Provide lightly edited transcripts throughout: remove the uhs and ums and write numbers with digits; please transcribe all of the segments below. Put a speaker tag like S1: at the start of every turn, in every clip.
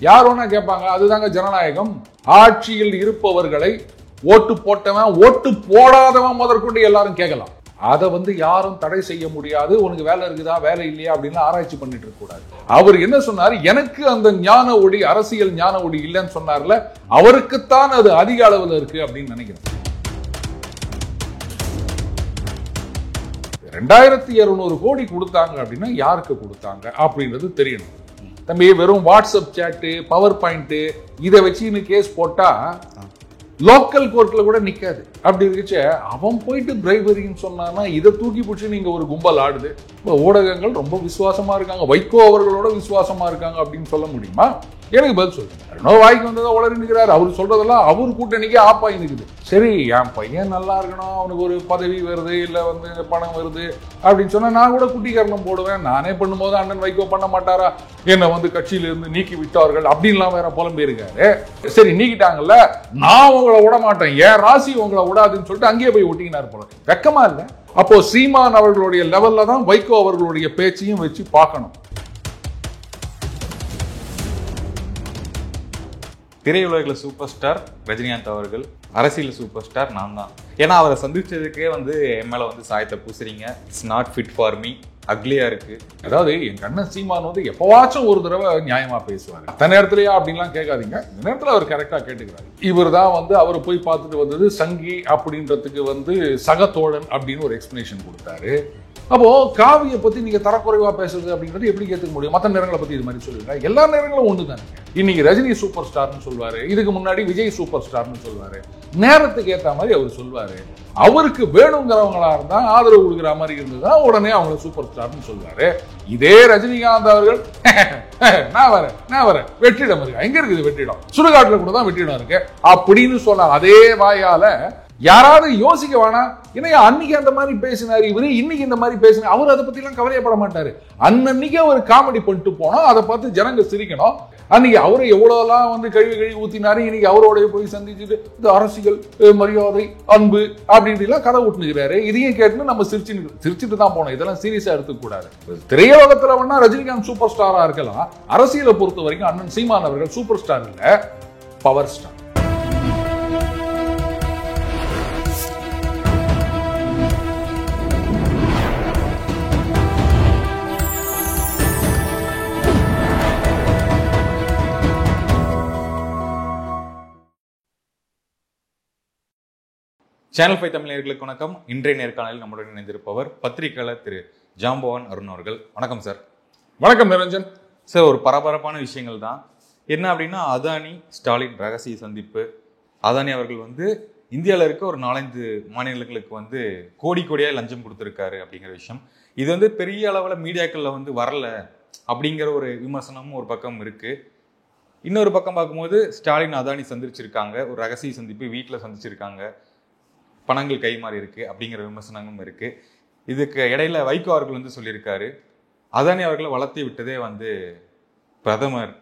S1: யார் வேணா கேட்பாங்க. அதுதாங்க ஜனநாயகம். ஆட்சியில் இருப்பவர்களை ஓட்டு போட்டவன் ஓட்டு போடாதவன் முதற்கொண்டு எல்லாரும் கேட்கலாம். அதை யாரும் தடை செய்ய முடியாது. உனக்கு வேலை இருக்குதா வேலை இல்லையா அப்படின்னு ஆராய்ச்சி பண்ணிட்டு இருக்க கூடாது. அவர் என்ன சொன்னார், எனக்கு அந்த ஞான ஒளி, அரசியல் ஞான ஒளி இல்லைன்னு சொன்னார்ல, அவருக்குத்தான் அது அதிக அளவில் இருக்கு அப்படின்னு நினைக்கிறேன். 2200 கோடி கொடுத்தாங்க அப்படின்னா யாருக்கு கொடுத்தாங்க அப்படின்றது தெரியணும். தம்பி, வெறும் வாட்ஸ்அப் சாட்டு, பவர் பாயிண்ட் இதை வச்சு கேஸ் போட்டா லோக்கல் கோர்ட்ல கூட நிக்காது. அப்படி இருக்குச்சு அவன் போயிட்டு பிரைவரின்னு சொன்னான்னா இதை தூக்கி பிடிச்சி நீங்க ஒரு கும்பல் ஆடுது. ஊடகங்கள் ரொம்ப விசுவாசமா இருக்காங்க, வைகோ அவர்களோட விசுவாசமா இருக்காங்க அப்படின்னு சொல்ல முடியுமா? எனக்கு பதில் சொல்லுங்க. வாய்க்கு வந்ததா உளறி நிற்கிறார். அவர் சொல்றதெல்லாம் அவர் கூட்டணிக்கே ஆப்பாய் நிற்குது. சரி, என் பையன் நல்லா இருக்கணும், அவனுக்கு ஒரு பதவி வருது, இல்ல பணம் வருது அப்படின்னு சொன்னா நான் கூட குட்டிகரணம் போடுவேன். நானே பண்ணும்போது அண்ணன் வைகோ பண்ண மாட்டாரா, என்ன கட்சியில இருந்து நீக்கி விட்டார்கள் அப்படின்லாம் வேற புலம்பி இருக்காரு. சரி, நீக்கிட்டாங்கல்ல, நான் உங்களை விட மாட்டேன், என் ராசி உங்களை விடாதுன்னு சொல்லிட்டு அங்கேயே போய் ஒட்டிக்கினார் போல. வெக்கமா இல்ல? அப்போ சீமான் அவர்களுடைய லெவல்ல தான் வைகோ அவர்களுடைய பேச்சையும் வச்சு பார்க்கணும்.
S2: திரையுலகில் சூப்பர் ஸ்டார் ரஜினிகாந்த் அவர்கள், அரசியல் சூப்பர் ஸ்டார் நான் தான். ஏன்னா அவரை சந்திச்சதுக்கே என் மேல சாயத்தை பூசுறீங்க, it's not fit for me, அக்லியா இருக்கு.
S1: அதாவது என் கண்ணன் சீமான் எப்பவாச்சும் ஒரு தடவை நியாயமா பேசுவாரு. அந்த நேரத்திலேயா அப்படின்லாம் கேட்காதீங்க. இந்த நேரத்தில் அவர் கரெக்டா கேட்டுக்கிறாரு. இவர் தான் அவரை போய் பார்த்துட்டு வந்தது சங்கி அப்படின்றதுக்கு சகதோழன் அப்படின்னு ஒரு எக்ஸ்பிளனேஷன் கொடுத்தாரு. அப்போ காவியை பத்தி நீங்க தரக்குறைவா பேசுறது அப்படின்றது எப்படி கேட்க முடியும்? மற்ற நேரங்களை பத்தி இது மாதிரி சொல்லுங்க. எல்லா நேரங்களும் ஒண்ணுதானே. இன்னைக்கு ரஜினி சூப்பர் ஸ்டார்னு சொல்வாரு, இதுக்கு முன்னாடி விஜய் சூப்பர் ஸ்டார்னு சொல்வாரு. நேரத்துக்கு ஏற்ற மாதிரி அவர் சொல்வாரு. அவருக்கு வேணுங்கிறவங்களா இருந்தா, ஆதரவு கொடுக்குற மாதிரி இருந்ததுன்னா உடனே அவங்களை சூப்பர் ஸ்டார்னு சொல்வாரு. இதே ரஜினிகாந்த் அவர்கள் நான் வரேன் வெற்றிடம் இருக்கு. எங்க இருக்குது வெற்றிடம்? சுடுகாட்டுல கூட தான் வெற்றிடம் இருக்கு அப்படின்னு சொன்ன அதே வாயால யாராவது யோசிக்க வேணாம். ஏன்னா அன்னைக்கு அந்த மாதிரி பேசினாரு இவரு, இன்னைக்கு இந்த மாதிரி பேசினார். அவர் அதை பத்தி எல்லாம் கவலையப்பட மாட்டாரு. அன்னைக்கு அவர் காமெடி பண்ணிட்டு போனோம், அதை பார்த்து ஜனங்க சிரிக்கணும். அன்னைக்கு அவரை எவ்வளவுலாம் கழுவி ஊத்தினாரு. இன்னைக்கு அவரோட போய் சந்திச்சுட்டு இந்த அரசியல் மரியாதை அன்பு அப்படின்னு கதை விட்டுனுக்கிறாரு. இதையும் கேட்டு நம்ம சிரிச்சுட்டு தான் போனோம். இதெல்லாம் சீரியஸா எடுத்துக்க கூடாது. திரையுலகத்துல வேணா ரஜினிகாந்த் சூப்பர் ஸ்டாரா இருக்கலாம். அரசியலை பொறுத்த வரைக்கும் அண்ணன் சீமான் அவர்கள் சூப்பர் ஸ்டார் இல்ல, பவர் ஸ்டார்.
S2: சேனல் 5 தமிழ் நேயர்களுக்கு வணக்கம். இன்றைய நேர்காணலில் நம்முடன் இணைந்திருப்பவர் பத்திரிகையாளர் திரு ஜாம்பவான் அருண் அவர்கள். வணக்கம் சார்.
S1: வணக்கம் நிரஞ்சன்
S2: சார். ஒரு பரபரப்பான விஷயங்கள் தான். என்ன அப்படின்னா, அதானி ஸ்டாலின் ரகசிய சந்திப்பு. அதானி அவர்கள் இந்தியாவில் இருக்க ஒரு 4-5 மாநிலங்களுக்கு கோடியா லஞ்சம் கொடுத்துருக்காரு அப்படிங்கிற விஷயம். இது பெரிய அளவில் மீடியாக்களில் வரல அப்படிங்கிற ஒரு விமர்சனமும் ஒரு பக்கம் இருக்கு. இன்னொரு பக்கம் பார்க்கும்போது ஸ்டாலின் அதானி சந்திச்சிருக்காங்க, ஒரு ரகசிய சந்திப்பு வீட்டில் சந்திச்சிருக்காங்க, பணங்கள் கைமாறி இருக்கு அப்படிங்கிற விமர்சனங்களும் இருக்கு. இதுக்கு இடையில வைகோ அவர்கள் சொல்லியிருக்காரு, அதானி அவர்களை வளர்த்தி விட்டதே பிரதமர்,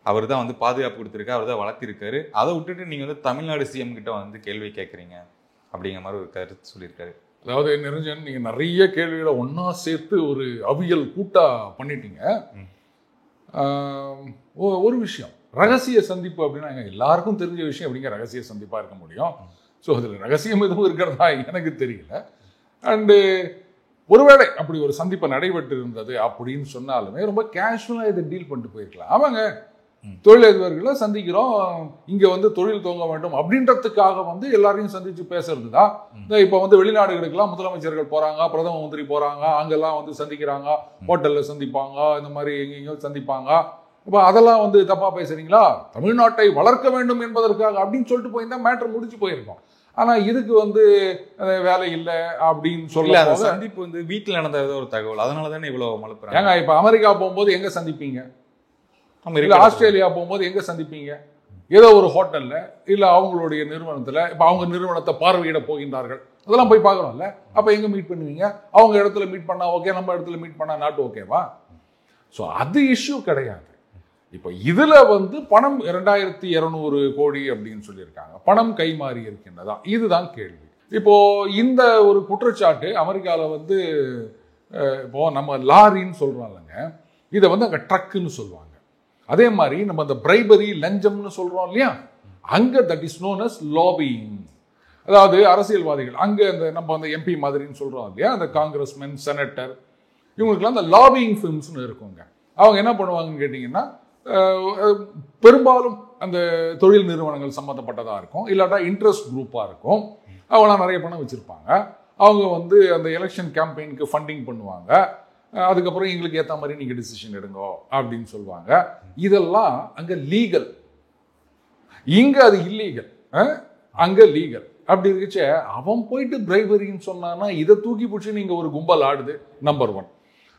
S2: அவர் தான் பாதுகாப்பு கொடுத்துருக்காரு, அவர் தான் வளர்த்திருக்காரு. அதை விட்டுட்டு நீங்க தமிழ்நாடு சிஎம் கிட்ட கேள்வி கேட்குறீங்க அப்படிங்கிற மாதிரி ஒரு கருத்து சொல்லியிருக்காரு.
S1: அதாவது நிரஞ்சன், நீங்க நிறைய கேள்விகளை ஒன்னா சேர்த்து ஒரு அவியல் கூட்டா பண்ணிட்டீங்க. ஒரு விஷயம், ரகசிய சந்திப்பு அப்படின்னா எல்லாருக்கும் தெரிஞ்ச விஷயம் அப்படிங்கிற ரகசிய சந்திப்பா இருக்க முடியும். ஸோ அதில் ரகசியம் எதுவும் இருக்கிறதா எனக்கு தெரியல. அண்டு ஒருவேளை அப்படி ஒரு சந்திப்பை நடைபெற்று இருந்தது அப்படின்னு சொன்னாலுமே ரொம்ப கேஷுவலாக இதை டீல் பண்ணிட்டு போயிருக்கலாம். ஆமாங்க, தொழிலதிபர்களை சந்திக்கிறோம், இங்கே தொழில் துவங்க வேண்டும் அப்படின்றதுக்காக எல்லாரையும் சந்திச்சு பேசுறது தான். இப்போ வெளிநாடுகளுக்கெல்லாம் முதலமைச்சர்கள் போகிறாங்க, பிரதம மந்திரி போகிறாங்க, அங்கெல்லாம் சந்திக்கிறாங்க, ஹோட்டலில் சந்திப்பாங்க, இந்த மாதிரி எங்கெங்கேயும் சந்திப்பாங்க. இப்போ அதெல்லாம் தப்பா பேசுறீங்களா? தமிழ்நாட்டை வளர்க்க வேண்டும் என்பதற்காக அப்படின்னு சொல்லிட்டு போயிருந்தா மேட்டர் முடிச்சு போயிருக்கோம். ஆனா இதுக்கு வேலை இல்லை அப்படின்னு சொல்ல
S2: சந்திப்பு வீட்டில் நடந்த ஒரு தகவல், அதனால தானே இவ்வளவு மலுப்புறாங்க.
S1: ஏங்க, இப்ப அமெரிக்கா போகும்போது எங்க சந்திப்பீங்க? ஆஸ்திரேலியா போகும்போது எங்க சந்திப்பீங்க? ஏதோ ஒரு ஹோட்டல்ல, இல்ல அவங்களுடைய நிறுவனத்துல. இப்ப அவங்க நிறுவனத்தை பார்வையிட போகின்றார்கள், அதெல்லாம் போய் பார்க்கணும்ல. அப்ப எங்க மீட் பண்ணுவீங்க? அவங்க இடத்துல மீட் பண்ணா ஓகே, நம்ம இடத்துல மீட் பண்ணா நாட்டு ஓகேவா? ஸோ அது இஷ்யூ கிடையாது. இப்போ இதுல பணம் 2200 கோடி அப்படின்னு சொல்லியிருக்காங்க. பணம் கைமாறி இருக்கின்றதா? இதுதான் கேள்வி. இப்போ இந்த ஒரு குற்றச்சாட்டு அமெரிக்காவில் இப்போ நம்ம லாரின்னு சொல்றோம் இல்லைங்க, இதை அங்கே ட்ரக்குன்னு சொல்லுவாங்க. அதே மாதிரி நம்ம அந்த பிரைபரி லஞ்சம்னு சொல்றோம் இல்லையா, அங்க that is known as lobbying. அதாவது அரசியல்வாதிகள் அங்க அந்த நம்ம அந்த எம்பி மாதிரின்னு சொல்றோம் இல்லையா, அந்த காங்கிரஸ்மேன், செனட்டர், இவங்களுக்குலாம் அந்த லாபியிங் ஃபிலிம்ஸ்னு இருக்குங்க. அவங்க என்ன பண்ணுவாங்கன்னு கேட்டிங்கன்னா, பெரும்பாலும் அந்த தொழில் நிறுவனங்கள் சம்மந்தப்பட்டதாக இருக்கும், இல்லாட்டா இன்ட்ரெஸ்ட் குரூப்பாக இருக்கும். அவங்களாம் நிறைய பணம் வச்சுருப்பாங்க. அவங்க வந்து அந்த எலெக்ஷன் கேம்பெயினுக்கு ஃபண்டிங் பண்ணுவாங்க. அதுக்கப்புறம் எங்களுக்கு ஏற்ற மாதிரி நீங்கள் டிசிஷன் எடுங்கோ அப்படின்னு சொல்லுவாங்க. இதெல்லாம் அங்கே லீகல், இங்கே அது இல்லீகல், அங்கே லீகல். அப்படி இருக்குச்சே அவன் போயிட்டு பிரைபரின்னு சொன்னான்னா இதை தூக்கி பிடிச்சி நீங்கள் ஒரு கும்பல் ஆடுது, நம்பர் 1.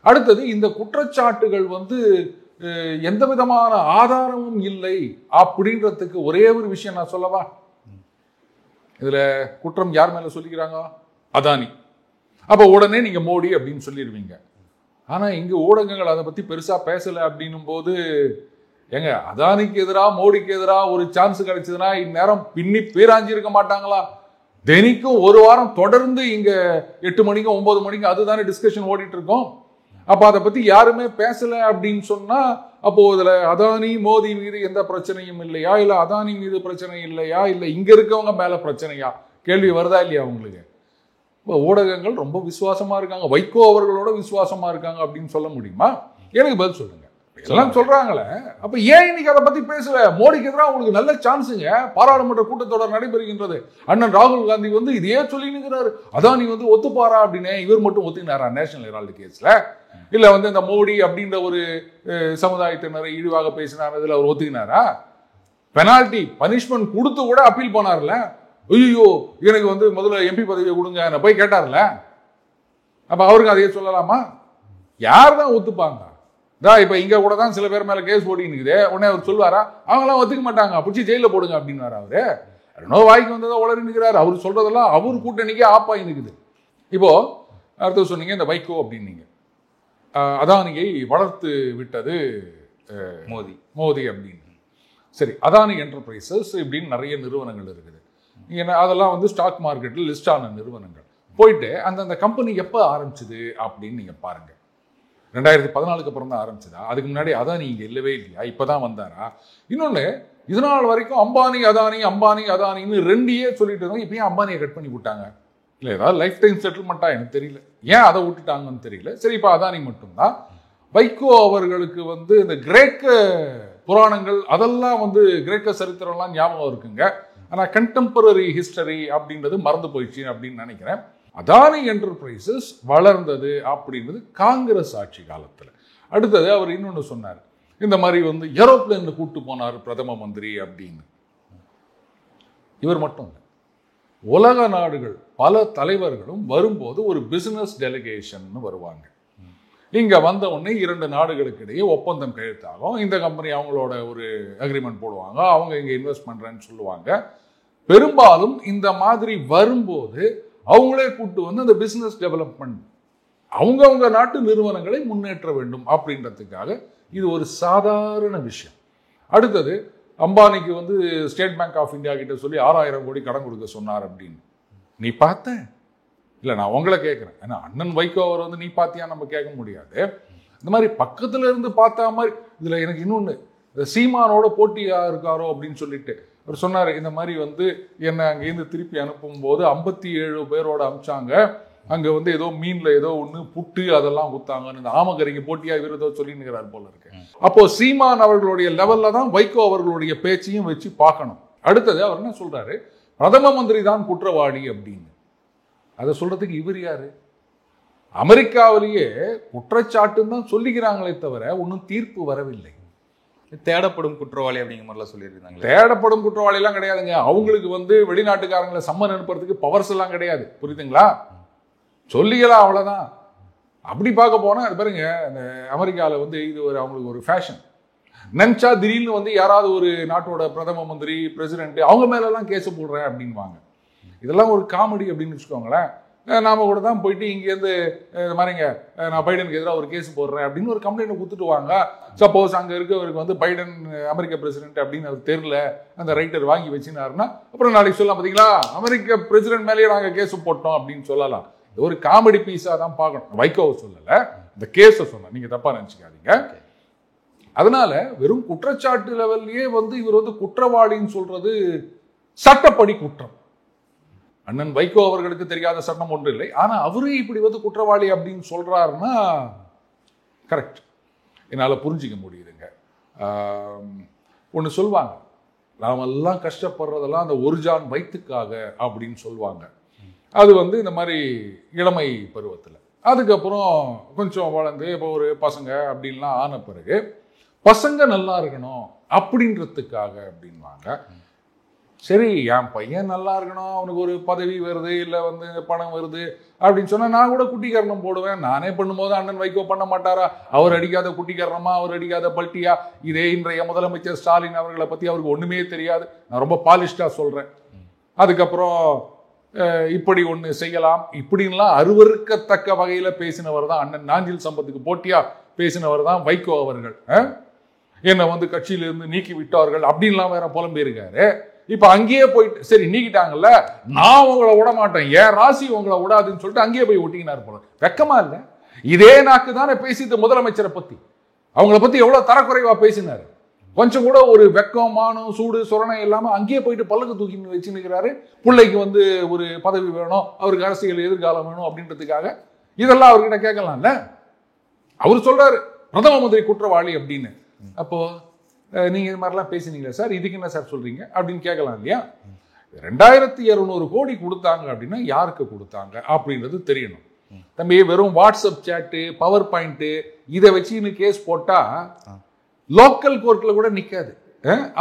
S1: அடுத்தது, இந்த குற்றச்சாட்டுகள் வந்து எந்த விதமான ஆதாரமும் இல்லை அப்படின்றதுக்கு ஒரே ஒரு விஷயம் நான் சொல்லவா? இதுல குற்றம் யார் மேல சொல்லிக்கிறாங்க? அதானி. அப்ப உடனே நீங்க மோடி அப்படின்னு சொல்லிடுவீங்க. ஆனா இங்க ஊடகங்கள் அதை பத்தி பெருசா பேசல அப்படின்னும் போது, ஏங்க அதானிக்கு எதிரா மோடிக்கு எதிரா ஒரு சான்ஸ் கிடைச்சதுன்னா இந்நேரம் பின்னி பேராஞ்சி இருக்க மாட்டாங்களா? தினைக்கும் ஒரு வாரம் தொடர்ந்து இங்க 8 மணிக்கு 9 மணிக்கு அதுதானே டிஸ்கஷன் ஓடிட்டு இருக்கோம். அப்ப அதை பத்தி யாருமே பேசல அப்படின்னு சொன்னா, அப்போ இதுல அதானி மோடி மீது எந்த பிரச்சனையும் இல்லையா, இல்ல அதானி மீது பிரச்சனை இல்லையா, இல்ல இங்க இருக்கவங்க மேல பிரச்சனையா? கேள்வி வருதா இல்லையா உங்களுக்கு? இப்போ ஊடகங்கள் ரொம்ப விசுவாசமா இருக்காங்க, வைகோ அவர்களோட விசுவாசமா இருக்காங்க அப்படின்னு சொல்ல முடியுமா? எனக்கு பதில் சொல்லுங்க. எல்லாம் சொல்றாங்களே, அப்ப ஏன் இன்னைக்கு அதை பத்தி பேசல? மோடிக்கு எதிராக உங்களுக்கு நல்ல சான்ஸுங்க. பாராளுமன்ற கூட்டத்தொடர் நடைபெறுகின்றது. அண்ணன் ராகுல் காந்தி வந்து இதையே சொல்லி நிற்கிறாரு, அதானி வந்து ஒத்துப்பாரா அப்படின்னு. இவர் மட்டும் ஒத்துக்கினாரா நேஷனல் ஹெரால்டு கேஸ்ல? இல்ல வந்து இந்த மோடி அப்படின்ற ஒரு சமுதாயத்தினரை இழிவாக பேசினார், இதுல அவர் ஒத்துக்கினாரா? பெனால்டி பனிஷ்மெண்ட் கொடுத்து கூட அப்பீல் போனார்ல. ஐயோ எனக்கு வந்து முதல்ல எம்பி பதவியை கொடுங்க போய் கேட்டார்ல. அப்ப அவருக்கு அதையே சொல்லலாமா? யார் தான் ஒத்துப்பாங்க? இப்ப இங்க கூட தான் சில பேர் மேல கேஸ் ஓடினுக்குது. உடனே அவர் சொல்லுவாரா? அவங்களாம் ஒத்துக்க மாட்டாங்க, பிடிச்சி ஜெயில போடுங்க அப்படின்னு அவரு. நோ வாய்க்கு வந்ததா உளறி நிற்கிறாரு. அவர் சொல்றதெல்லாம் அவர் கூட்டணிக்கே ஆப்பாய் நிற்குது. இப்போ அடுத்து சொன்னீங்க இந்த வைகோ அப்படின்னீங்க, அதானியை வளர்த்து விட்டது மோடி அப்படின்னு. சரி, அதானி என்டர்பிரைசஸ் இப்படின்னு நிறைய நிறுவனங்கள் இருக்குது. அதெல்லாம் வந்து ஸ்டாக் மார்க்கெட்டில் லிஸ்ட் ஆன நிறுவனங்கள். போயிட்டு அந்தந்த கம்பெனி எப்போ ஆரம்பிச்சுது அப்படின்னு நீங்க பாருங்க. 2014 அப்புறம் தான் ஆரம்பிச்சதா? அதுக்கு முன்னாடி அதானி இங்கே இல்லவே இல்லையா? இப்போதான் வந்தாரா? இன்னொன்று, இதனால் வரைக்கும் அம்பானி அதானி அம்பானி அதானின்னு ரெண்டையே சொல்லிட்டு இருந்தாங்க. இப்போ ஏன் அம்பானியை கட் பண்ணி விட்டாங்க? இல்லை ஏதாவது லைஃப் டைம் செட்டில்மெண்ட்டா எனக்கு தெரியல, ஏன் அதை விட்டுட்டாங்கன்னு தெரியல. சரி, இப்போ அதானி மட்டும்தான். வைகோ அவர்களுக்கு வந்து இந்த கிரேக்க புராணங்கள் அதெல்லாம் வந்து கிரேக்க சரித்திரம்லாம் ஞாபகம் இருக்குங்க. ஆனால் கண்டெம்பரரி ஹிஸ்டரி அப்படின்றது மறந்து போயிடுச்சு அப்படின்னு நினைக்கிறேன். அதானி என்டர்பிரைசஸ் வளர்ந்தது அப்படின்றது காங்கிரஸ் ஆட்சி காலத்தில். அடுத்தது அவர் இன்னொன்று சொன்னார், இந்த மாதிரி வந்து ஏரோப்ளேனில் கூப்பிட்டு போனார் பிரதம மந்திரி அப்படின்னு. இவர் மட்டும் இல்லை, உலக நாடுகள் பல தலைவர்களும் வரும்போது ஒரு பிசினஸ் டெலிகேஷன் வருவாங்க. இங்க வந்த உடனே 2 நாடுகளுக்கு இடையே ஒப்பந்தம் கையெழுத்தாகும். இந்த கம்பெனி அவங்களோட ஒரு அக்ரிமெண்ட் போடுவாங்க, அவங்க இங்க இன்வெஸ்ட் பண்றேன்னு சொல்லுவாங்க. பெரும்பாலும் இந்த மாதிரி வரும்போது அவங்களே கூப்பிட்டு வந்து அந்த பிசினஸ் டெவலப்மெண்ட் அவங்கவுங்க நாட்டு நிறுவனங்களை முன்னேற்ற வேண்டும் அப்படின்றதுக்காக இது ஒரு சாதாரண விஷயம். அடுத்தது, அம்பானிக்கு வந்து ஸ்டேட் பேங்க் ஆஃப் இந்தியா கிட்ட சொல்லி 6000 கோடி கடன் கொடுக்க சொன்னார் அப்படின்னு. நீ பார்த்த? இல்லை, நான் உங்களை கேட்குறேன். ஏன்னா அண்ணன் வைகோ அவர் வந்து நீ பார்த்தியா நம்ம கேட்க முடியாது. இந்த மாதிரி பக்கத்துல இருந்து பார்த்தா மாதிரி. இதுல எனக்கு இன்னொன்று, இந்த சீமானோட போட்டியா இருக்காரோ அப்படின்னு சொல்லிட்டு அவர் சொன்னார். இந்த மாதிரி வந்து என்னை அங்கேருந்து திருப்பி அனுப்பும் போது 57 பேரோட அனுப்பிச்சாங்க. அங்கே வந்து ஏதோ மீன்ல ஏதோ ஒன்று புட்டு அதெல்லாம் குத்தாங்கன்னு இந்த ஆமகரிங்க போட்டியா இவர் ஏதோ சொல்லினுக்கிறார் போல இருக்கு. அப்போ சீமான் அவர்களுடைய லெவல்ல தான் வைகோ அவர்களுடைய பேச்சையும் வச்சு பார்க்கணும். அடுத்தது அவர் என்ன சொல்றாரு, பிரதம மந்திரி தான் குற்றவாளி அப்படின்னு. அதை சொல்றதுக்கு இவர் யாரு? அமெரிக்காவிலேயே குற்றச்சாட்டுன்னு தான் சொல்லிக்கிறாங்களே தவிர ஒன்றும் தீர்ப்பு வரவில்லை.
S2: தேடப்படும் குற்றவாளி அப்படிங்கிற மாதிரிலாம் சொல்லியிருந்தாங்க.
S1: தேடப்படும் குற்றவாளி எல்லாம் கிடையாதுங்க. அவங்களுக்கு வந்து வெளிநாட்டுக்காரங்களை சம்மன் அனுப்புறதுக்கு பவர்ஸ் எல்லாம் கிடையாது, புரியுதுங்களா? சொல்லிக்கலாம், அவ்வளவுதான். அப்படி பார்க்க போனா அது பாருங்க, இந்த அமெரிக்காவில் வந்து இது ஒரு அவங்களுக்கு ஒரு ஃபேஷன். நினைச்சா திடீர்னு வந்து யாராவது ஒரு நாட்டோட பிரதம மந்திரி பிரசிடென்ட் அவங்க மேலெல்லாம் கேஸ் போடுறேன் அப்படின்வாங்க. இதெல்லாம் ஒரு காமெடி அப்படின்னு வச்சுக்கோங்களேன். நாம கூட தான் போயிட்டு இங்கேருந்து இந்த மாதிரிங்க நான் பைடனுக்கு எதிராக ஒரு கேஸ் போடுறேன் அப்படின்னு ஒரு கம்ப்ளைண்ட் கொடுத்துட்டு வாங்க. சப்போஸ் அங்கே இருக்கவருக்கு வந்து பைடன் அமெரிக்க பிரசிடென்ட் அப்படின்னு அது தெரியல, அந்த ரைட்டர் வாங்கி வச்சுனாருன்னா அப்புறம் நாளைக்கு சொல்லலாம், பார்த்தீங்களா அமெரிக்க பிரசிடென்ட் மேலேயே நாங்கள் கேஸ் போட்டோம் அப்படின்னு சொல்லலாம். இது ஒரு காமெடி பீஸாக தான் பார்க்கணும். வைகோவை சொல்லலை, இந்த கேஸை சொன்னேன், நீங்கள் தப்பாக நினச்சிக்காதீங்க. அதனால வெறும் குற்றச்சாட்டு லெவல்லையே வந்து இவர் வந்து குற்றவாளின்னு சொல்றது சட்டப்படி குற்றம். அண்ணன் வைகோ அவர்களுக்கு தெரியாத சட்டம் ஒன்று இல்லை. ஆனா அவரே இப்படி வந்து குற்றவாளி அப்படின்னு சொல்றாருன்னா கரெக்ட், என்னால புரிஞ்சிக்க முடியுதுங்க. ஒன்று சொல்லுவாங்க, நாமெல்லாம் கஷ்டப்படுறதெல்லாம் அந்த ஒரு ஜான் வயிற்றுக்காக அப்படின்னு சொல்லுவாங்க. அது வந்து இந்த மாதிரி இளமை பருவத்தில். அதுக்கப்புறம் கொஞ்சம் வளர்ந்து இப்போ ஒரு பசங்க அப்படின்லாம் ஆன பிறகு பசங்க நல்லா இருக்கணும் அப்படின்றதுக்காக அப்படின்வாங்க. சரி, என் பையன் நல்லா இருக்கணும், அவனுக்கு ஒரு பதவி வருது, இல்லை வந்து பணம் வருது அப்படின்னு சொன்னால் நான் கூட குட்டிக்கரணம் போடுவேன். நானே பண்ணும்போது அண்ணன் வைகோ பண்ண மாட்டாரா? அவர் அடிக்காத குட்டிக்கரணமா, அவர் அடிக்காத பல்ட்டியா? இதே இன்றைய முதலமைச்சர் ஸ்டாலின் அவர்களை பற்றி அவருக்கு ஒன்றுமே தெரியாது. நான் ரொம்ப பாலிஷ்டாக சொல்கிறேன். அதுக்கப்புறம் இப்படி ஒன்று செய்யலாம் இப்படின்லாம் அருவருக்கத்தக்க வகையில் பேசினவர் தான் அண்ணன் நாஞ்சில் சம்பத்துக்கு போட்டியா பேசினவர் தான் வைகோ அவர்கள். என்னை வந்து கட்சியிலிருந்து நீக்கி விட்டார்கள் அப்படின்லாம் வேற புலம்பியிருக்காரு. இப்ப அங்கேயே போயிட்டு சரி நீக்கிட்டாங்கல்ல, நான் உங்களை விட மாட்டேன், என் ராசி உங்களை விடாதுன்னு சொல்லிட்டு அங்கேயே போய் ஒட்டிக்கினார் போல. வெக்கமா இல்லை? இதே நாக்கு தானே பேசிட்டு முதலமைச்சரை பத்தி, அவங்கள பத்தி எவ்வளவு தரக்குறைவா பேசினாரு. கொஞ்சம் கூட ஒரு வெக்கம், மானம், சூடு, சொரணை இல்லாம அங்கேயே போயிட்டு பல்லுக்கு தூக்கி வச்சு நிற்கிறாரு. பிள்ளைக்கு வந்து ஒரு பதவி வேணும், அவருக்கு அரசியல் எதிர்காலம் வேணும் அப்படின்றதுக்காக. இதெல்லாம் அவர்கிட்ட கேட்கலாம்ல. அவர் சொல்றாரு பிரதம மந்திரி குற்றவாளி அப்படின்னு. அப்போ நீங்க இது மாதிரிலாம் பேசினீங்களா சார், இதுக்கு என்ன சார் சொல்றீங்க அப்படின்னு கேட்கலாம் இல்லையா? 2200 கோடி கொடுத்தாங்க அப்படின்னா யாருக்கு கொடுத்தாங்க அப்படின்றது தெரியணும். தம்பி, வெறும் வாட்ஸ்அப் சாட்டு, பவர் பாயிண்ட் இதை வச்சு இன்னும் கேஸ் போட்டா லோக்கல் கோர்ட்ல கூட நிக்காது.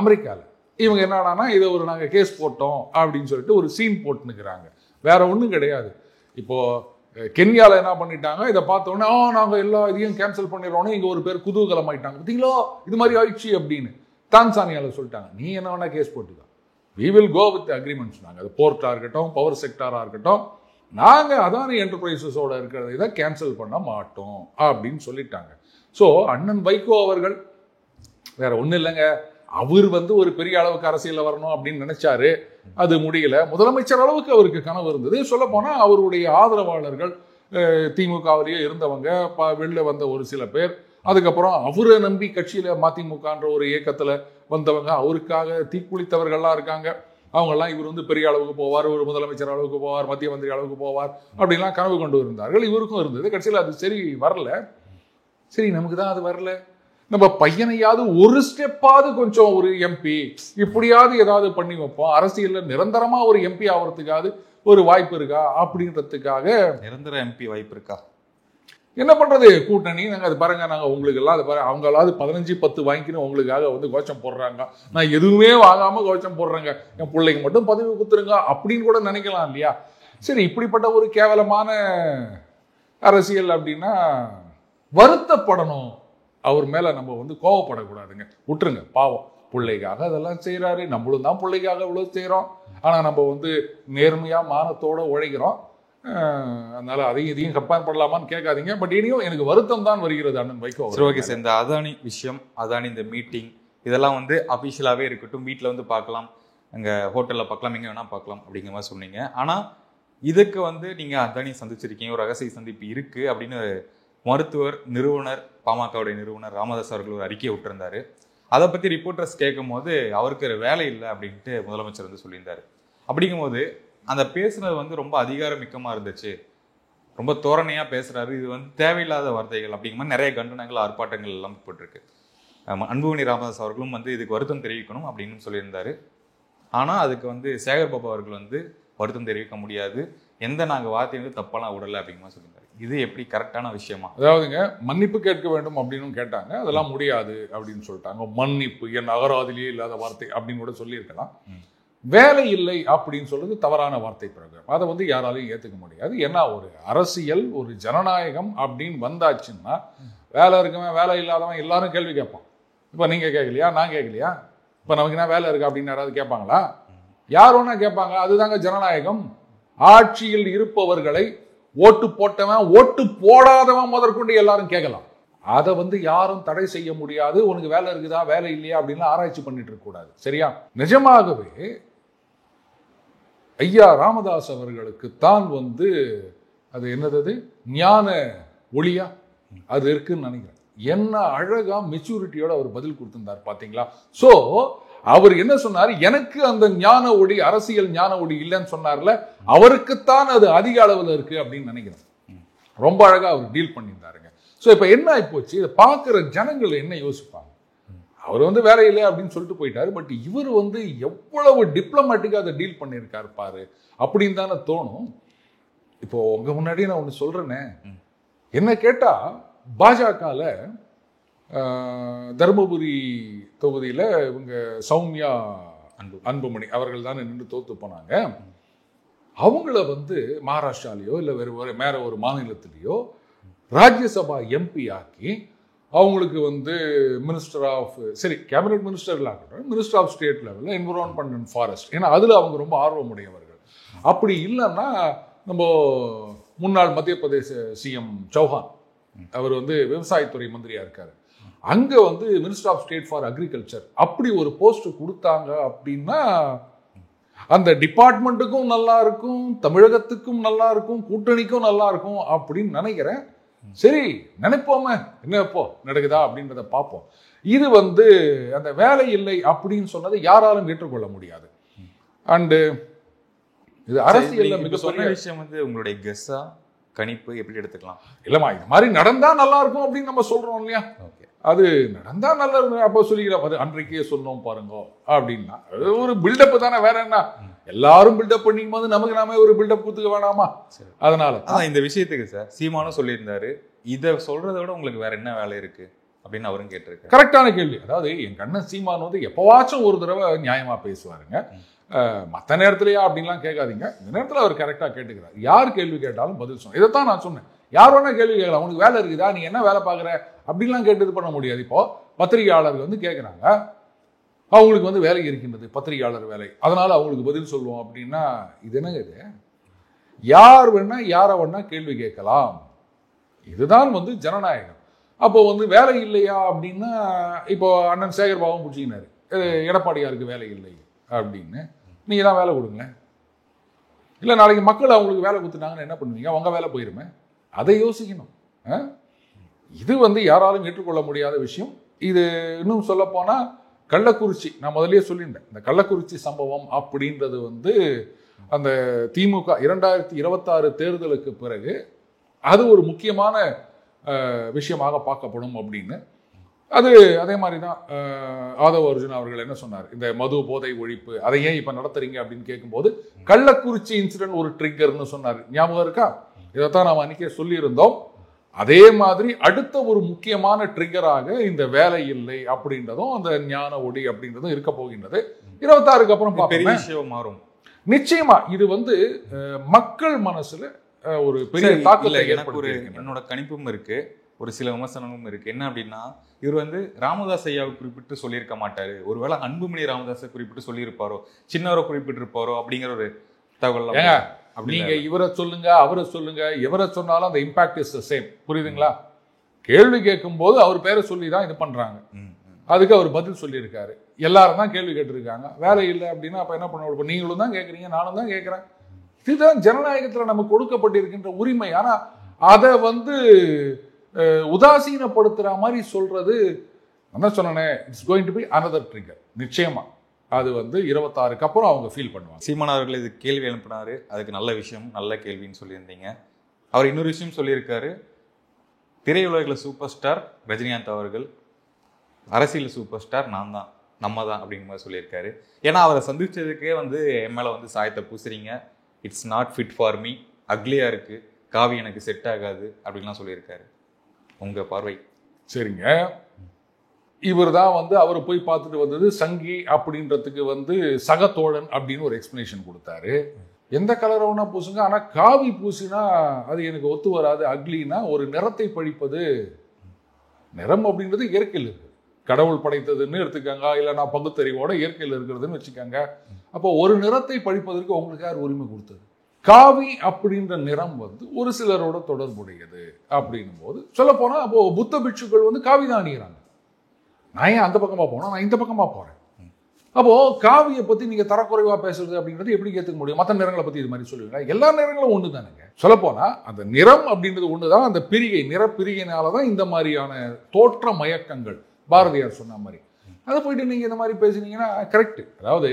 S1: அமெரிக்கால இவங்க என்னடானா இதை ஒரு நாங்க கேஸ் போட்டோம் அப்படின்னு சொல்லிட்டு ஒரு சீன் போட்டுனுக்குறாங்க. வேற ஒன்றும் கிடையாது. இப்போ கென்யால என்ன பண்ணிட்டாங்க, இதை பார்த்தோன்னே நாங்க எல்லா இதையும் கேன்சல் பண்ணிடுறோம், இங்க ஒரு பேர் குதூகலம் ஆயிட்டாங்க, பார்த்தீங்களா இது மாதிரி ஆயிடுச்சு அப்படின்னு. தான்சானியால சொல்லிட்டாங்க, நீ என்ன வேணா கேஸ் போட்டுக்கோ, we will go with the agreements. நாங்கள் அது போர்ட்டாக இருக்கட்டும், பவர் செக்டாராக இருக்கட்டும், நாங்கள் அதானி என்டர்பிரைசஸோட இருக்கிறத இதை கேன்சல் பண்ண மாட்டோம் அப்படின்னு சொல்லிட்டாங்க. ஸோ அண்ணன் வைகோ அவர்கள் வேற ஒன்றும் இல்லைங்க, அவர் வந்து ஒரு பெரிய அளவுக்கு அரசியலில் வரணும் அப்படின்னு நினைச்சாரு, அது முடியல. முதலமைச்சர் அளவுக்கு அவருக்கு கனவு இருந்தது. சொல்ல போனா அவருடைய ஆதரவாளர்கள் திமுகவிலேயே இருந்தவங்க, வெளில வந்த ஒரு சில பேர், அதுக்கப்புறம் அவரை நம்பி கட்சியில மதிமுகன்ற ஒரு இயக்கத்துல வந்தவங்க, அவருக்காக தீக்குளித்தவர்கள்லாம் இருக்காங்க. அவங்கெல்லாம் இவர் வந்து பெரிய அளவுக்கு போவார், ஒரு முதலமைச்சர் அளவுக்கு போவார், மத்திய மந்திரி அளவுக்கு போவார் அப்படின்லாம் கனவு கொண்டு இருந்தார்கள். இவருக்கும் இருந்தது. கட்சியில் அது சரி வரல. சரி, நமக்கு தான் அது வரல, நம்ம பையனையாவது ஒரு ஸ்டெப்பாவது கொஞ்சம் ஒரு எம்பி இப்படியாவது ஏதாவது பண்ணி வைப்போம், அரசியலில் நிரந்தரமா ஒரு எம்பி ஆகிறதுக்காவது ஒரு வாய்ப்பு இருக்கா அப்படின்றதுக்காக.
S2: நிரந்தர எம்பி வாய்ப்பு இருக்கா?
S1: என்ன பண்றது, கூட்டணி நாங்கள் அது பாருங்க, நாங்கள் உங்களுக்கு எல்லாம் அது பாருங்க, அவங்களாவது 15-10 வாங்கிக்கணும் உங்களுக்காக வந்து கோச்சம் போடுறாங்க, நான் எதுவுமே வாங்காம கோச்சம் போடுறேங்க, என் பிள்ளைக்கு மட்டும் பதவி கொடுத்துருங்க அப்படின்னு கூட நினைக்கலாம் இல்லையா? சரி, இப்படிப்பட்ட ஒரு கேவலமான அரசியல் அப்படின்னா வருத்தப்படணும், அவர் மேல நம்ம வந்து கோவப்படக்கூடாதுங்க, விட்டுருங்க. பாவம், பிள்ளைக்காக அதெல்லாம் செய்யறாரு, நம்மளும் தான் பிள்ளைக்காக இவ்வளவு செய்யறோம். ஆனா நம்ம வந்து நேர்மையா மானத்தோட உழைக்கிறோம். அதனால அதையும் இதையும் கம்பேர் பண்ணலாமான்னு கேட்காதீங்க. பட் இனியும் எனக்கு வருத்தம் தான் வருகிறது அண்ணன் வைகோ.
S2: ஓகே சார், இந்த அதானி விஷயம், அதானி இந்த மீட்டிங் இதெல்லாம் வந்து அபிஷியலாவே இருக்கட்டும், வீட்டில் வந்து பார்க்கலாம், அங்கே ஹோட்டலில் பார்க்கலாம், எங்கே வேணா பார்க்கலாம் அப்படிங்கிற மாதிரி சொன்னீங்க. ஆனால் இதுக்கு வந்து நீங்கள் அதானி சந்திச்சிருக்கீங்க, ஒரு ரகசிய சந்திப்பு இருக்கு அப்படின்னு மருத்துவர் நிறுவனர், பாமகவுடைய நிறுவனர் ராமதாஸ் அவர்கள் ஒரு அறிக்கையை விட்டுருந்தாரு. அதை பற்றி ரிப்போர்ட்டர்ஸ் கேட்கும் போது அவருக்கு வேலை இல்லை அப்படின்ட்டு முதலமைச்சர் வந்து சொல்லியிருந்தாரு. அப்படிங்கும்போது அந்த பேசுனது வந்து ரொம்ப அதிகாரமிக்கமாக இருந்துச்சு, ரொம்ப தோரணையாக பேசுகிறாரு, இது வந்து தேவையில்லாத வார்த்தைகள் அப்படிங்கிற மாதிரி நிறைய கண்டனங்கள், ஆர்ப்பாட்டங்கள் எல்லாம் போட்டிருக்கு. அன்புமணி ராமதாஸ் அவர்களும் வந்து இதுக்கு வருத்தம் தெரிவிக்கணும் அப்படின்னு சொல்லியிருந்தாரு. ஆனால் அதுக்கு வந்து சேகர் பாபு அவர்கள் வந்து வருத்தம் தெரிவிக்க முடியாது, எந்த நாங்கள் வார்த்தையை வந்து தப்பெல்லாம் விடலை அப்படிங்கிற மாதிரி சொல்லியிருந்தாரு. இது எப்படி கரெக்டான விஷயமா?
S1: அதாவதுங்க, மன்னிப்பு கேட்க வேண்டும் அப்படின்னு கேட்டாங்க, அதெல்லாம் முடியாது அப்படின்னு சொல்லிட்டாங்க. மன்னிப்பு என் அகராதிலேயே இல்லாத வார்த்தை அப்படின்னு கூட சொல்லியிருக்கலாம். வேலை இல்லை அப்படின்னு சொல்றது தவறான வார்த்தை பிரயோகம், அதை வந்து யாராலையும் ஏற்றுக்க முடியாது. ஏன்னா ஒரு அரசியல், ஒரு ஜனநாயகம் அப்படின்னு வந்தாச்சுன்னா வேலை இருக்கவன் வேலை இல்லாதவன் எல்லாரும் கேள்வி கேட்பான். இப்போ நீங்க கேட்கலையா, நான் கேட்கலையா? இப்போ நமக்கு என்ன வேலை இருக்கா அப்படின்னு யாராவது கேட்பாங்களா? யார் ஒன்றா கேட்பாங்க. அதுதாங்க ஜனநாயகம். ஆட்சியில் இருப்பவர்களை ஓட்டு போட்டவன் ஓட்டு போடாதவன் முதற்கொண்டு எல்லாரும் கேட்கலாம். அதை வந்து யாரும் தடை செய்ய முடியாது. உனக்கு வேலை இருக்குதா வேலை இல்லையா அப்படின்னு ஆராய்ச்சி பண்ணிட்டு இருக்க கூடாது. சரியா? நிஜமாகவே ஐயா ராமதாஸ் அவர்களுக்கு தான் வந்து அது என்னது ஞான ஒளியா அது இருக்குன்னு நினைக்கிறேன். என்ன அழகா மெச்சூரிட்டியோட அவர் பதில் கொடுத்திருந்தார் பாத்தீங்களா? சோ அவர் என்ன சொன்னார், எனக்கு அந்த ஞான ஒளி, அரசியல் ஞான ஒளி இல்லைன்னு சொன்னார்ல, அவருக்குத்தான் அது அதிக அளவில் இருக்கு அப்படின்னு நினைக்கிறேன். ரொம்ப அழகா அவர் டீல் பண்ணியிருந்தாருங்க. ஸோ இப்போ என்ன ஆயிப்போச்சு, இதை பார்க்குற ஜனங்கள் என்ன யோசிப்பாங்க? அவர் வந்து வேலை இல்லை அப்படின்னு சொல்லிட்டு போயிட்டாரு, பட் இவர் வந்து எவ்வளவு டிப்ளமேட்டிக்காக அதை டீல் பண்ணியிருக்காரு பாரு அப்படின்னு தானே தோணும். இப்போ உங்க முன்னாடி நான் ஒன்று சொல்றேனே, என்ன கேட்டா பாஜகவில் தருமபுரி தொகுதியில் இவங்க சௌமியா அன்புமணி அவர்கள் தானே நின்று தோத்து போனாங்க. அவங்கள வந்து மகாராஷ்டிராலேயோ இல்லை வேற ஒரு மாநிலத்திலேயோ ராஜ்யசபா எம்பி ஆக்கி அவங்களுக்கு வந்து மினிஸ்டர் ஆஃப், சரி கேபினட் மினிஸ்டர் ஆகட்டும், மினிஸ்டர் ஆஃப் ஸ்டேட் லெவலில் என்விரான்மெண்ட் அண்ட் ஃபாரஸ்ட், ஏன்னா அதில் அவங்க ரொம்ப ஆர்வமுடையவர்கள். அப்படி இல்லைன்னா நம்ம முன்னாள் மத்திய பிரதேச சிஎம் சௌஹான், அவர் வந்து விவசாயத்துறை மந்திரியா இருக்காரு, அங்க வந்து minister of state for agriculture, அப்படி ஒரு போஸ்ட் கொடுத்தாங்க அப்படின்னா அந்த டிபார்ட்மெண்ட்டுக்கும் நல்லா இருக்கும், தமிழகத்துக்கும் நல்லா இருக்கும், கூட்டணிக்கும் நல்லா இருக்கும் அப்படின்னு நினைக்கிறேன். சரி நினைப்போமே, என்ன எப்போ நடக்குதா அப்படின்றத பார்ப்போம். இது வந்து அந்த வேலை இல்லை அப்படின்னு சொன்னதை யாராலும் ஏற்றுக்கொள்ள முடியாது. அண்டு இது அரசியல்ல மிக
S2: சொன்ன விஷயம் வந்து உங்களுடைய கெஸ்ஸா கணிப்பு எப்படி எடுத்துக்கலாம்?
S1: இல்லம்மா, இது மாதிரி நடந்தா நல்லா இருக்கும் அப்படின்னு நம்ம சொல்றோம் இல்லையா? அது நடந்தா நல்லா இருக்கும் அப்போ சொல்லிக்கிறோம், அது அன்றைக்கே சொன்னோம் பாருங்க அப்படின்னா அது ஒரு பில்டப் தானே, வேற என்ன? எல்லாரும் பில்டப் பண்ணிக்கும் போது நமக்கு நாம ஒரு பில்டப் கொடுத்துக்க வேணாமா? அதனால
S2: இந்த விஷயத்துக்கு சார் சீமானும் சொல்லியிருந்தாரு, இதை சொல்றதை விட உங்களுக்கு வேற என்ன வேலை இருக்கு அப்படின்னு அவரும் கேட்டிருக்காரு.
S1: கரெக்டான கேள்வி. அதாவது என் கண்ணன் சீமான் வந்து எப்பவாச்சும் ஒரு தடவை நியாயமா பேசுவாருங்க, மற்ற நேரத்திலையா அப்படின்லாம் கேட்காதீங்க. இந்த நேரத்தில் அவர் கரெக்டாக கேட்டுக்கிறார். யார் கேள்வி கேட்டாலும் பதில் சொன்னேன். இதைத்தான் நான் சொன்னேன், யார் வேணா கேள்வி கேட்கலாம், உனக்கு வேலை இருக்குதா, நீ என்ன வேலை பார்க்குற அப்படின்லாம் கேட்டு இது பண்ண முடியாது. இப்போ பத்திரிகையாளர்கள் வந்து கேட்குறாங்க, அவங்களுக்கு வந்து வேலை இருக்கின்றது, பத்திரிகையாளர் வேலை, அதனால அவங்களுக்கு பதில் சொல்லுவோம் அப்படின்னா இது என்னங்க? இது யார் வேணா யாரை வேணா கேள்வி கேட்கலாம், இதுதான் வந்து ஜனநாயகம். அப்போ வந்து வேலை இல்லையா அப்படின்னா, இப்போ அண்ணன் சேகர் பாபு பிடிச்சிக்கினாரு, எடப்பாடியாருக்கு வேலை இல்லை அப்படின்னு, நீங்கள் தான் வேலை கொடுங்க. இல்லை நாளைக்கு மக்கள் அவங்களுக்கு வேலை கொடுத்துட்டாங்கன்னு என்ன பண்ணுவீங்க? அவங்க வேலை போயிருமே, அதை யோசிக்கணும். இது வந்து யாராலும் ஏற்றுக்கொள்ள முடியாத விஷயம். இது இன்னும் சொல்ல போனால் கள்ளக்குறிச்சி, நான் முதல்லயே சொல்லியிருந்தேன், இந்த கள்ளக்குறிச்சி சம்பவம் அப்படின்றது வந்து அந்த திமுக 2026 தேர்தலுக்கு பிறகு அது ஒரு முக்கியமான விஷயமாக பார்க்கப்படும் அப்படின்னு. அது அதே மாதிரி தான் ஆதவ அர்ஜுன் அவர்கள் என்ன சொன்னார், இந்த மது போதை ஒழிப்பு அதை ஏன் இப்போ நடத்துறீங்க அப்படின்னு கேட்கும்போது கள்ளக்குறிச்சி இன்சிடென்ட் ஒரு ட்ரிகர்னு சொன்னார். ஞாபகம் இருக்கா? இதைத்தான் நாம் அன்னைக்கே சொல்லியிருந்தோம். அதே மாதிரி அடுத்த ஒரு முக்கியமான ட்ரிகராக இந்த வேலை இல்லை அப்படின்றதும் அந்த ஞான ஒளி அப்படின்றதும் இருக்க போகின்றது. 26க்கு அப்புறம் பெரிய விஷயம் மாறும் நிச்சயமா. இது வந்து மக்கள் மனசுல ஒரு பெரிய தாக்கத்தை ஏற்படுத்தி.
S2: என்னோட கணிப்பும் இருக்கு, ஒரு சில விமர்சனமும் இருக்கு. என்ன அப்படின்னா, இவர் வந்து ராமதாஸ் ஐயாவை குறிப்பிட்டு சொல்லியிருக்க மாட்டாரு, ஒருவேளை அன்புமணி ராமதாஸை குறிப்பிட்டு சொல்லியிருப்பாரோ, சின்னவரை குறிப்பிட்டிருப்பாரோ அப்படிங்கிற ஒரு தகவல்.
S1: நீங்க இவரை சொல்லுங்க, அவரை சொல்லுங்க, எவரை சொன்னாலும் அந்த இம்பாக்ட் இஸ் தி சேம். புரியுதுங்களா? கேள்வி கேட்கும் போது அவர் பேரை சொல்லி தான் இது பண்றாங்க, அதுக்கு அவர் பதில் சொல்லியிருக்காரு. எல்லாரும் தான் கேள்வி கேட்டிருக்காங்க. வேலை இல்லை அப்படின்னா அப்ப என்ன பண்ண? நீங்களும் தான் கேட்குறீங்க, நானும் தான் கேட்கிறேன். இதுதான் ஜனநாயகத்தில் நமக்கு கொடுக்கப்பட்டிருக்கின்ற உரிமை. ஆனா அதை வந்து உதாசீனப்படுத்துற மாதிரி சொல்றது, நான் சொன்னேன், it's going to be another trigger. நிச்சயமா அது வந்து 26க்கு அப்புறம் அவங்க ஃபீல் பண்ணுவாங்க.
S2: சீமான் அவர்கள் இது கேள்வி எழுப்பினாரு, அதுக்கு நல்ல விஷயம், நல்ல கேள்வின்னு சொல்லியிருந்தீங்க. அவர் இன்னொரு விஷயம் சொல்லியிருக்காரு, திரையுலகில் சூப்பர் ஸ்டார் ரஜினிகாந்த் அவர்கள், அரசியல் சூப்பர் ஸ்டார் நான் தான், நம்ம தான் அப்படிங்கிற மாதிரி சொல்லியிருக்காரு. ஏன்னா அவரை சந்திச்சதுக்கே வந்து என் மேலே வந்து சாயத்தை பூசுறீங்க, it's not fit for me, அக்லியா இருக்கு, காவி எனக்கு செட் ஆகாது அப்படின்லாம் சொல்லியிருக்காரு. உங்க பார்வை?
S1: சரிங்க, இவர் தான் வந்து அவரை போய் பார்த்துட்டு வந்தது சங்கி அப்படின்றதுக்கு வந்து சகத்தோழன் அப்படின்னு ஒரு எக்ஸ்பிளனேஷன் கொடுத்தாரு. எந்த கலரை வேணா பூசுங்க, ஆனால் காவி பூசினா அது எனக்கு ஒத்து வராது, அக்லினா. ஒரு நிறத்தை பழிப்பது, நிறம் அப்படின்றது இயற்கையில் இருக்கு, கடவுள் படைத்ததுன்னு எடுத்துக்காங்க, இல்லை நான் பகுத்தறிவோட இயற்கையில் இருக்கிறதுன்னு வச்சுக்காங்க. அப்போ ஒரு நிறத்தை பழிப்பதற்கு உங்களுக்கு யார் உரிமை கொடுத்தது? காவி அப்படின்ற நிறம் வந்து ஒரு சிலரோட தொடர்புடையது அப்படின்னும் போது சொல்ல போனா, அப்போ புத்த பிட்சுக்கள் வந்து காவி தான் அணிகிறாங்க. நான் ஏன் அந்த பக்கமா போனா, நான் இந்த பக்கமா போறேன். அப்போ காவியை பத்தி நீங்க தரக்குறைவா பேசுறது அப்படின்றது எப்படி ஏத்துக்க முடியும்? மற்ற நிறங்களை பத்தி இது மாதிரி சொல்லுவீங்களா? எல்லா நிறங்களும் ஒன்று தானுங்க. சொல்லப்போனா அந்த நிறம் அப்படின்றது ஒண்ணுதான். அந்த பிரிகை, நிற பிரிகையினாலதான் இந்த மாதிரியான தோற்ற மயக்கங்கள், பாரதியார் சொன்ன மாதிரி. அதை போயிட்டு நீங்க இந்த மாதிரி பேசுனீங்கன்னா கரெக்ட். அதாவது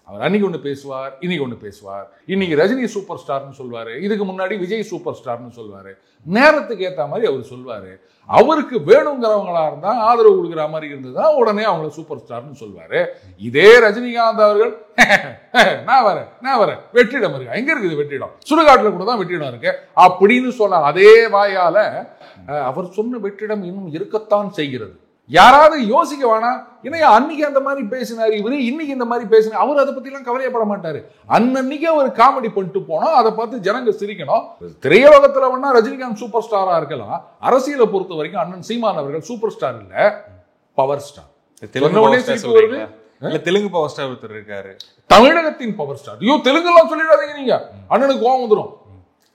S1: அவர் அன்னைக்கு ஒன்று பேசுவார், இன்னைக்கு ஒன்று பேசுவார். இன்னைக்கு ரஜினி சூப்பர் ஸ்டார்னு சொல்வாரு, இதுக்கு முன்னாடி விஜய் சூப்பர் ஸ்டார்னு சொல்வாரு. நேரத்துக்கு ஏற்ற மாதிரி அவர் சொல்வாரு. அவருக்கு வேணுங்கிறவங்களா இருந்தா, ஆதரவு கொடுக்குற மாதிரி இருந்ததுன்னா உடனே அவங்கள சூப்பர் ஸ்டார்னு சொல்வாரு. இதே ரஜினிகாந்த் அவர்கள் நான் வரேன் வெற்றிடம் இருக்கு. எங்க இருக்குது வெற்றிடம்? சுடுகாட்டுல கூட தான் வெற்றிடம் இருக்கு அப்படின்னு சொன்ன அதே வாயால அவர் சொன்ன வெற்றிடம் இன்னும் இருக்கத்தான் செய்கிறது. யாராவது யோசிக்க வேணாம், ஏன்னா அன்னைக்கு அந்த மாதிரி பேசினாரு இவரு, இன்னைக்கு இந்த மாதிரி பேசினார். அவர் அதை பத்தி எல்லாம் கவலையப்பட மாட்டாரு. அன்னைக்கு அவர் காமெடி பண்ணிட்டு போனோம், அதை பார்த்து ஜனங்க சிரிக்கணும். திரையுலகத்துல வேணா ரஜினிகாந்த் சூப்பர் ஸ்டாரா இருக்கலாம். அரசியலை பொறுத்த வரைக்கும் அண்ணன் சீமான் அவர்கள் சூப்பர் ஸ்டார் இல்ல, power star.
S2: Telugu power star ஒருத்தர் இருக்காரு,
S1: தமிழகத்தின் பவர் ஸ்டார். ஐயோ தெலுங்கு எல்லாம் சொல்லிடாதீங்க நீங்க, அண்ணனுக்கு கோவம் வந்துடும்.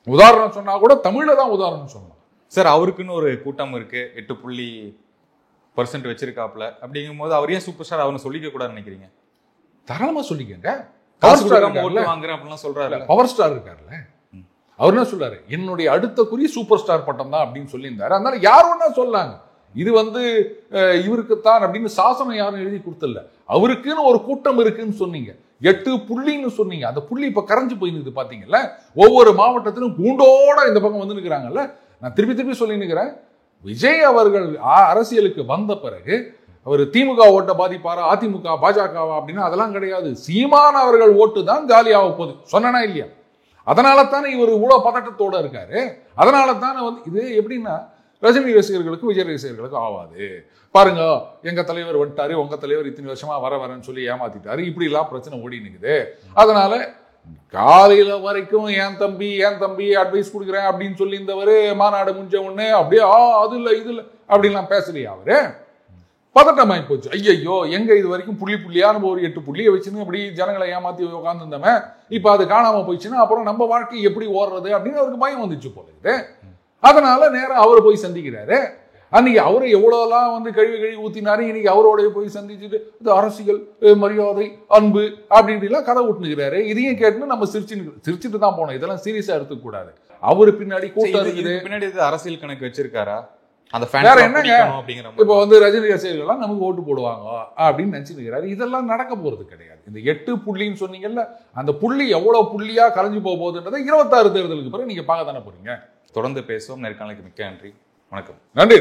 S1: உதாரணம் சொன்னா கூட தமிழ்ல தான் உதாரணம் சொல்லணும்
S2: சார். அவருக்குன்னு ஒரு கூட்டம் இருக்கு, 8% வச்சிருக்காப்ல. அப்படிங்கும் போது அவர் ஏன் சூப்பர் ஸ்டார் அவனை சொல்லிக்க கூடாதுன்னு நினைக்கிறீங்க?
S1: தாராளமா சொல்லிக்கங்க.
S2: பவர் ஸ்டார் வாங்குறேன் அப்படிலாம் சொல்றாரு.
S1: பவர் ஸ்டார் இருக்காருல்ல, அவர் என்ன சொல்றாரு, என்னுடைய அடுத்த குறி சூப்பர் ஸ்டார் பட்டம் தான் அப்படின்னு சொல்லியிருந்தாரு. அதனால யார் ஒன்னா சொல்லாங்க, இது இவருக்குத்தான் அப்படின்னு சாசனம் யாரும் எழுதி கொடுத்தல. அவருக்குன்னு ஒரு கூட்டம் இருக்குன்னு சொன்னீங்க, 8 புள்ளின்னு சொன்னீங்க. அந்த புள்ளி இப்ப கரைஞ்சு போயிருந்தது பாத்தீங்கல்ல. ஒவ்வொரு மாவட்டத்திலும் கூண்டோட இந்த பக்கம் வந்து நிற்கிறாங்கல்ல. நான் திருப்பி சொல்லி நிற்கிறேன், விஜய் அவர்கள் அரசியலுக்கு வந்த பிறகு அவர் திமுக ஓட்டை பாதிப்பாரா, அதிமுக பாஜகவா அப்படின்னா அதெல்லாம் கிடையாது. சீமான் அவர்கள் ஓட்டு தான் காலியாக போகுது, சொன்னா இல்லையா? அதனால தானே இவர் இவ்வளவு பதட்டத்தோட இருக்காரு. அதனால தானே இது எப்படின்னா, ரஜினி ரசிகர்களுக்கு விஜய் ரசிகர்களுக்கு ஆவாது. பாருங்க, எங்க தலைவர் வந்துட்டாரு, உங்க தலைவர் இத்தனை வருஷமா வரேன்னு சொல்லி ஏமாத்திட்டாரு, இப்படி எல்லாம் பிரச்சனை ஓடி நிக்குது. அதனால காலையில வரைக்கும் ஏன் தம்பி அட்வைஸ் கொடுக்குறேன் அப்படின்னு சொல்லி இருந்தவர் மாநாடு முடிஞ்ச உடனே அப்படியே அது இல்ல இது இல்ல அப்படின்லாம் பேசலையா? அவரு பதட்டமாயி போச்சு. ஐயோ, எங்க இது வரைக்கும் புள்ளியான ஒரு 8 புள்ளியை வச்சுன்னு அப்படி ஜனங்களை ஏமாத்தி உட்கார்ந்து இருந்தவன் இப்ப அது காணாம போயிடுச்சுன்னா அப்புறம் நம்ம வாழ்க்கை எப்படி ஓடுறது அப்படின்னு அவருக்கு பயம் வந்துச்சு போல இது. அதனால நேரம் அவரை போய் சந்திக்கிறாரு. அன்னைக்கு அவரை எவ்வளவுலாம் கழுவி ஊத்தினாரு. இன்னைக்கு அவரோட போய் சந்திச்சுட்டு இது அரசியல், மரியாதை, அன்பு அப்படின்னு எல்லாம் கதை விட்டுனுக்கிறாரு. இதையும் கேட்டு நம்ம சிரிச்சுட்டு தான் போனோம். இதெல்லாம் சீரியஸா எடுத்துக்க கூடாது. அவரு பின்னாடி கூட்டம் இருக்குது,
S2: பின்னாடி அரசியல் கணக்கு வச்சிருக்காரா? அந்த
S1: வேற என்னங்க, இப்ப ரஜினி ரசிகர்கள் நமக்கு ஓட்டு போடுவாங்க அப்படின்னு நினைச்சுக்கிறாரு. இதெல்லாம் நடக்க போறது கிடையாது. இந்த 8 புள்ளின்னு சொன்னீங்கல்ல, அந்த புள்ளி எவ்வளவு புள்ளியா கலைஞ்சு போகுதுன்றதை 26 தேர்தலுக்கு பிறகு நீங்க பார்க்க தானே போறீங்க.
S2: தொடர்ந்து பேசுவோம். நேர்காணலுக்கு மிக்க நன்றி. வணக்கம்.
S1: நன்றி.